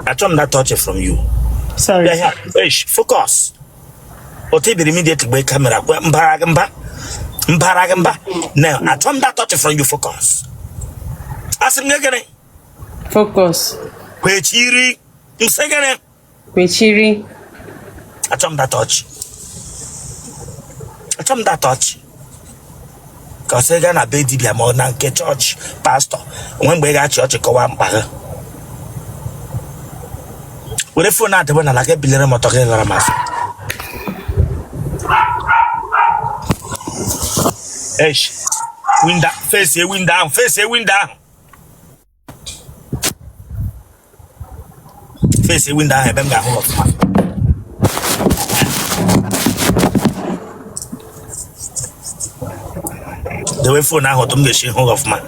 Achom that touch from you. Sorry. Yeah, focus. Otele immediately by camera. Mbaragamba. Now, Achom that touch from you. Focus. Asimegene. Focus. Kwechiri. Msegene. Kwechiri. Achom that touch. Achom that touch. Because I gonna be the more than church pastor. When we got church, go on back. With the phone out the one like a billion more talking about my Esh, wind down, face a wind down, face a wind down. Face a wind down, I'm going to the way for now, I'm the home of man.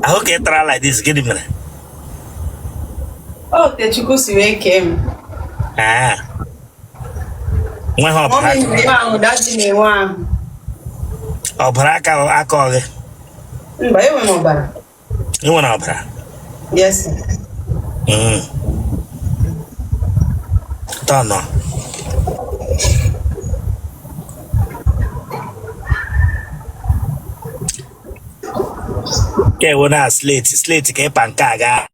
I hope you try like this. Get him. Oh, the Chikusi came. Ah. When her that's the one. Oh, Baraka, I call it. But you want to You want opera? Yes. Don't know. Okay, when I slate, ke pankaga.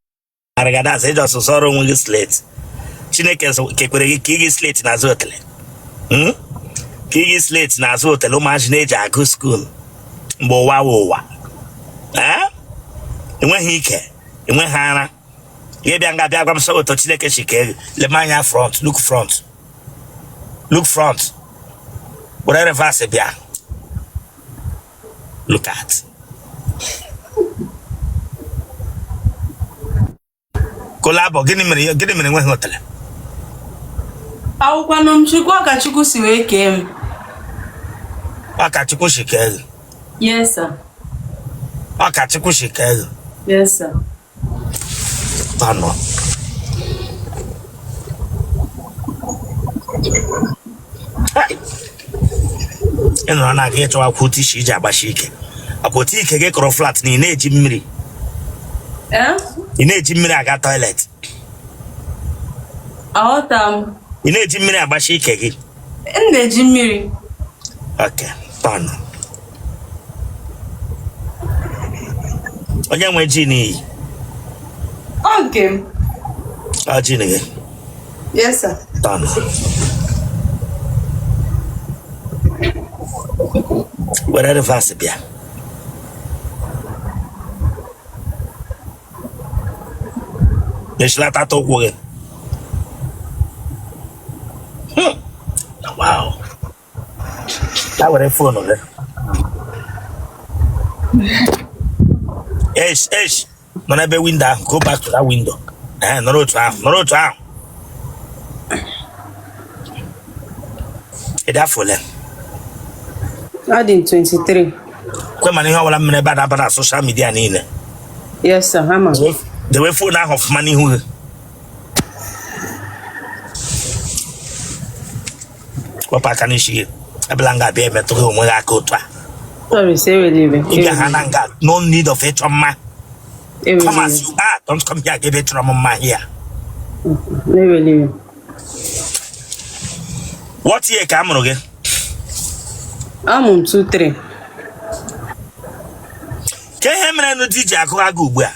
Aragada say just so wrong with slate. Chineke ke kwere ki slate na zotele. Ki slate na zotele o imagine ja go school. Mbo wa. Enweghị ike, enweghị ara. Ihe bịa nga bịa gwa m so oto Chineke shike le manya front, look front. Look front. Whatever reverse bịa. Look at. Kolabo, gịnị mere enweghị hotele? Akwụkwọ m Chukwu Akachukwu si wee kee m. Akachukwu shike. Yes, sir. Akachukwu shike. Yes, sir. Ano. Eno na ga eto akwoti shi ji agbashi ike. Akwoti ike ge kro flat ni na-eji mmiri. Ị na-eji mmiri aga toilet. Aghọtam. Ị na-eji mmiri agbashi ike gị. M na-eji mmiri. Okay, pano. Onye nwe ji n'iyi? Okay. Ọ ji gị? Yes, sir. Pano. Where reverse bịa? Deixa lá tá todo gị. Wow. That was a phone of it. Yes. When I be window, go back to that window. No to that for them. Adding 23. When money how I'm about social media nine. Yes, sir. Hammer. The way phone now of money who. What I can see? I belong be able to go when I go to. Sorry, say we leave. No need of it on my. Come as you are, don't come here, give it to my here. Leave. What year come again? I'm on 2-3. Can you no DJ Akogagubua?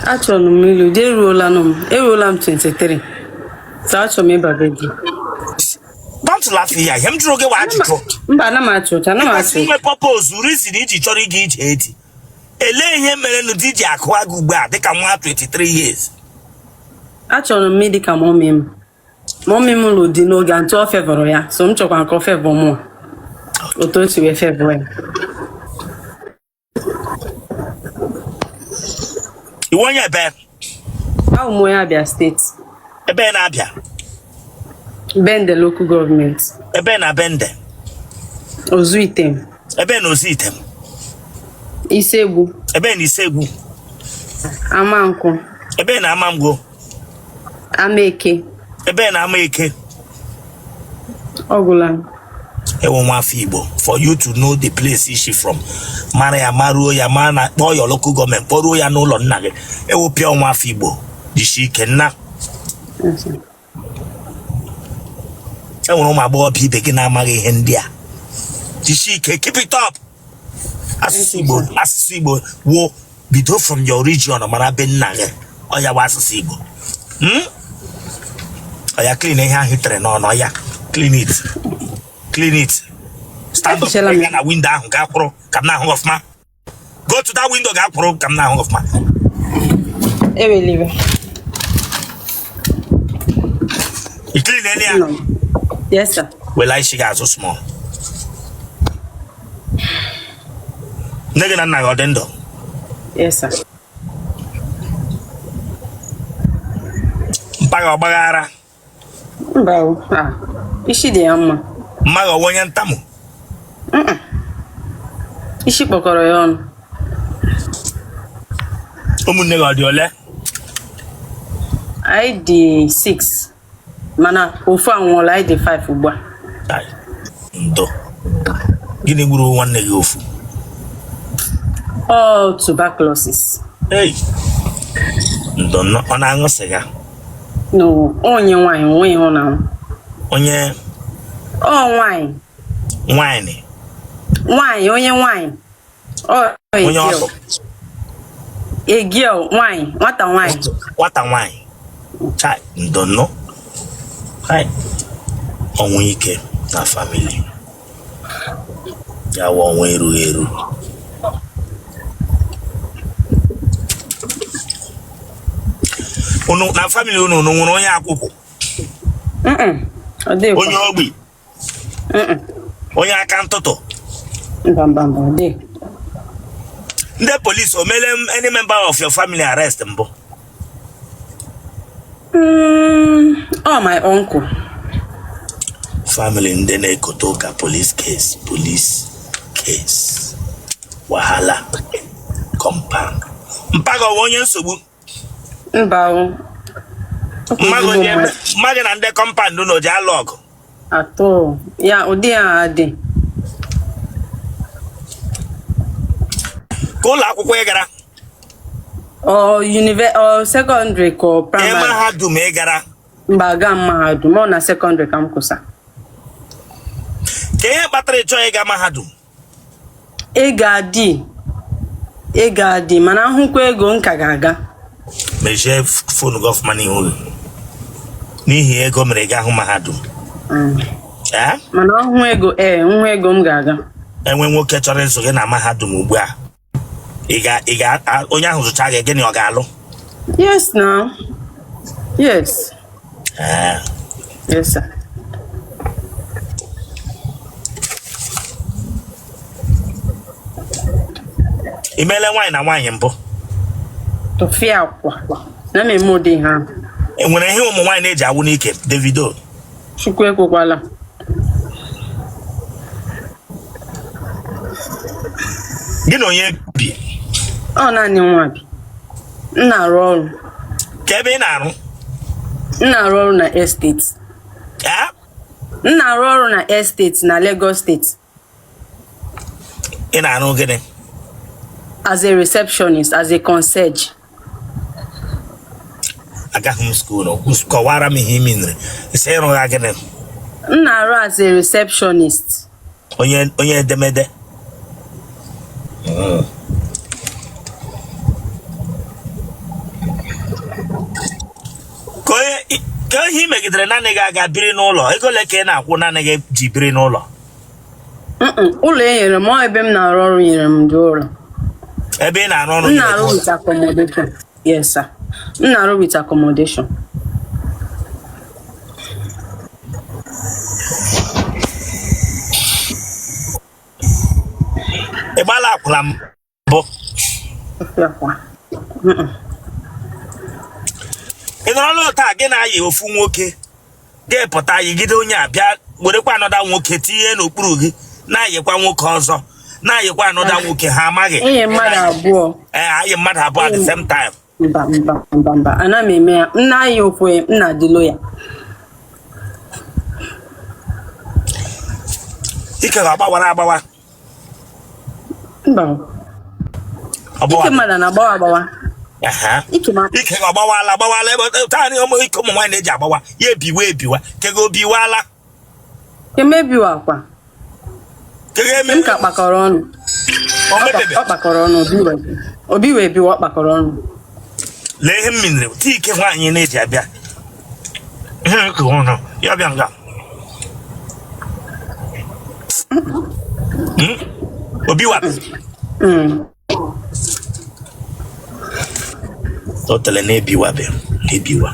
Actually, Milu, they roll on 23. So actually, baby. Don't laugh here. I'm droge what you talk. Mbana macho, chana macho. My purpose, reason it chori gauge 80. Ele him no DJ Akogagubua. They can want 23 years. Actually, me dika mommy. Mommy mulo di no gan to favor ya. So mcho kwa ko favor mo. Oto si we favor. You want your bed? How mo ya Abia state? Ebe na Abia. Ben the local government. Ebe na Bende. Ozuitem. Ebe na Ozuitem. Isegbu. Ebe na Isegbu. Amanku. Ebe na Amamgo. Ameke. Ebe na Ameke. Ogula. Ewo Nwa Igbo. For you to know the place she from. Mara ya maruo ya mana kpọọ your local government. Kpọrọ ya n'ụlọ nna gị. Ewo pịa Nwa Igbo. Dishi kenna. Enwere ụmụ agbọghọ ibe gị na-amaghị ihe ndị a. Dishi keep it up. Asụsụ Igbo wo bido from your region mara be nna gị. Oya wa asụsụ Igbo. Oya clean ihe ahụ tere n'ọnụ ya. Clean it. Clean it. Stand up na window ahụ ga kwụrụ ka m na-ahụ ọfụma. Go to that window ga kwụrụ ka m na-ahụ ọfụma. Live. You clean any? No. Yes, sir. Well, I should go so small. Nigga na nagodendo. Yes, sir. Mpaga bagara. Mbawo. Ishi dị ya mma. Mmaga onye ntamu. Ishi kpọkọrọ ya ọnụ. Ụmụnne gị ọ dị ole? I dị 6. Mana ofu anwụọla I dị 5 ugbu a. Ndo. Gịnị gburu nwanne gị ofu? All tuberculosis. Hey. Ndo ọ na-aṅụ sịga? No, onye nwanyị onwe ihe ọ na-aṅụ. Onye? Nwanyị. Nwanyị. Nwanyị, onye nwanyị. Onye ọsọ. A girl, nwanyị, nwata nwanyị. Nwata nwanyị. Chai, ndo no. Hai. Ọnwụ ike na family. Ya wa ọnwụ eru. Unu na family unu nwere onye akwụkwọ. Onye ogbi. Onye aka ntụtụ. Mbamba dị. Ndị police o mele any member of your family arrest mbụ? Oh, my uncle. Family ndị na-ekote ụka police case. Wahala. Compound. Mpaga onye nsogbu. Mbawo. Mmadụ na ndị compound unu ji alụ ọgụ. Atọ. Ya ụdị a dị. Ka ụlọ akwụkwọ ị gara? Secondary ka primary. Mahadum ị gara? Mbaga mahadum. Ọ na secondary ka m kwụsa. Ka ihe kpatara ịchọ ịga mahadum? Ego adị mana nhụkwa ego nka ga-aga. Mejie fonu gị ọfụma n'ihu gị. N'ihi ego mere ị ga-ahụ mahadum. Mana nhụ ego m ga-aga. Enwe nwoke chọrọ ịzụ gị na mahadum ugbu a. Onye ahụ zụcha gị gịnị ọ ga-alụ? Yes, now. Yes. Yes, sir. Imele nwaanyị na nwaanyị mbụ? Tofia akwa. Na mmemme ụdị ha. Enwere ihe ụmụ nwaanyị na-eji awụ n'ike, Davido? Chukwu ekwekwala. Gị na onye bi? Ọ naanị nwa bi. M na-arụ ọrụ. Ka ebe ị na-arụ? M na-arụ ọrụ na estate. M na-arụ ọrụ na estate na Lagos State. Ị na-arụ gịnị? As a receptionist, as a concierge. Agaghị m school no. Kọwara m ihe imi nri. Isi ịrụgha gịnị? M na-arụ as a receptionist. Onye edemede? Ka ihe megidere naanị gị aga biri n'ụlọ, ego ole ka ị na-akwụ naanị gị ji biri n'ụlọ? Ụlọ e nyere m, ebe m na-arụ ọrụ nyere m dị ụlọ. Ebe ị na-arụ ọrụ? M na-arụ with accommodation. Yes, sir. M na-arụ with accommodation. Ị gbala akwụla mbụ? Ị nọrọ n'ụlọ taa gị na-ayị ofu nwoke ga-epụta yigide onye a bịa werekwa anọda nwoke tinye n'okpuru gị na-ayịkwa nwoke ọzọ na yekwa another nwoke ha amaghị enye mmadụ abụọ anyị mmadụ abụọ at the same time mba ana m eme ya nna anyị okwe nna dịlo ya ike ga-agbawara agbawa mba ike mmadụ na-agbawa ike ga-agbawala ebe taanị ike ụmụ nwaanyị na-eji agbawa ya ebiwa kego biwala kemebiwa akwa m ka kpakọrọ ọnụ ọ kpakọrọ ọnụ obi wee biwa ọ kpakọrọ ọnụ lee ihe mmiri ti ike nwaanyị na-eji abịa ya bịa nga obi wa Otele na-ebiwa bịa na-ebiwa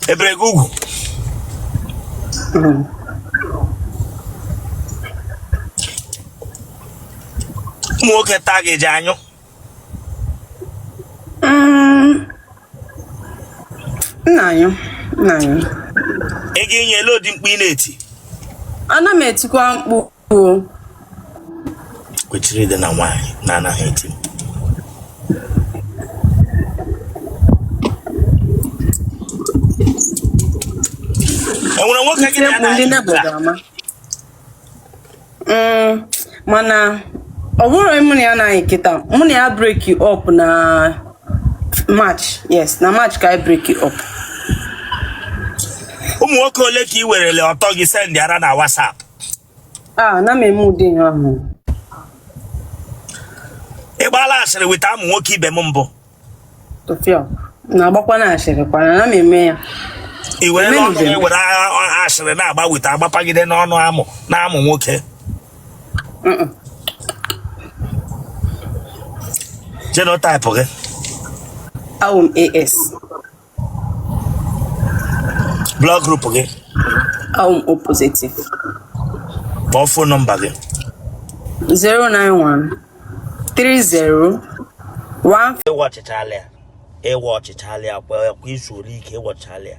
ebere gị ugwu ụmụ nwoke taa ga-eji anyụ nna anyị ị ga-enye ele odi mkpu ị na-eti ana m etikwa mkpu kwechiri dị na nwaanyị na-anaghị eti enwere nwoke gị mana ọ bụrụ mụ na ya anaghị kịta mụ na ya break up na March na March ka anyị break up. Ụmụ nwoke ole ka ị werele ọtọ gị send ara na WhatsApp? Na m eme ụdị ahụ. Ị gbala asịrị weta ụmụ nwoke ibe m mbụ? Tofia na-agbakwa na asịrị kwana na m eme ya. I were n'ọnụ gị were asịrị na-agba weta agbapagide n'ọnụ amụ na amụ nwoke. Genotype gị? AS. Blood group gị? O positive. Kpọọ phone number gị? 091 30 1. Ịwọchịchalịa kwa izu ole ike ịwọchịchalịa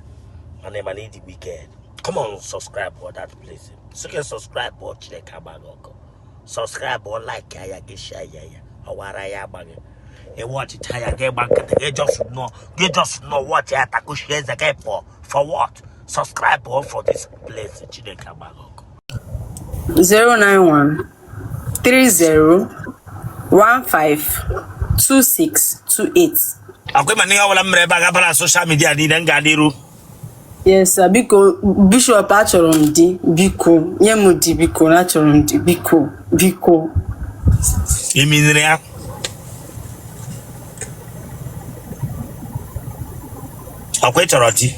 mana ịdị wicked. Come on, subscribe for that place. So you subscribe or check out. Subscribe or like ya get share ya. Awara ya bagi. E watch it ya get back. You just know what ya taku share the game for what? Subscribe or for this place. 091 30 15 2628. Akwe mani ya wala mreba gabara social media di nga diru. Yes, biko Bishop achọrọ m di biko nye m di biko na achọrọ m di biko. Eminire ya. Akwe chọrọ di.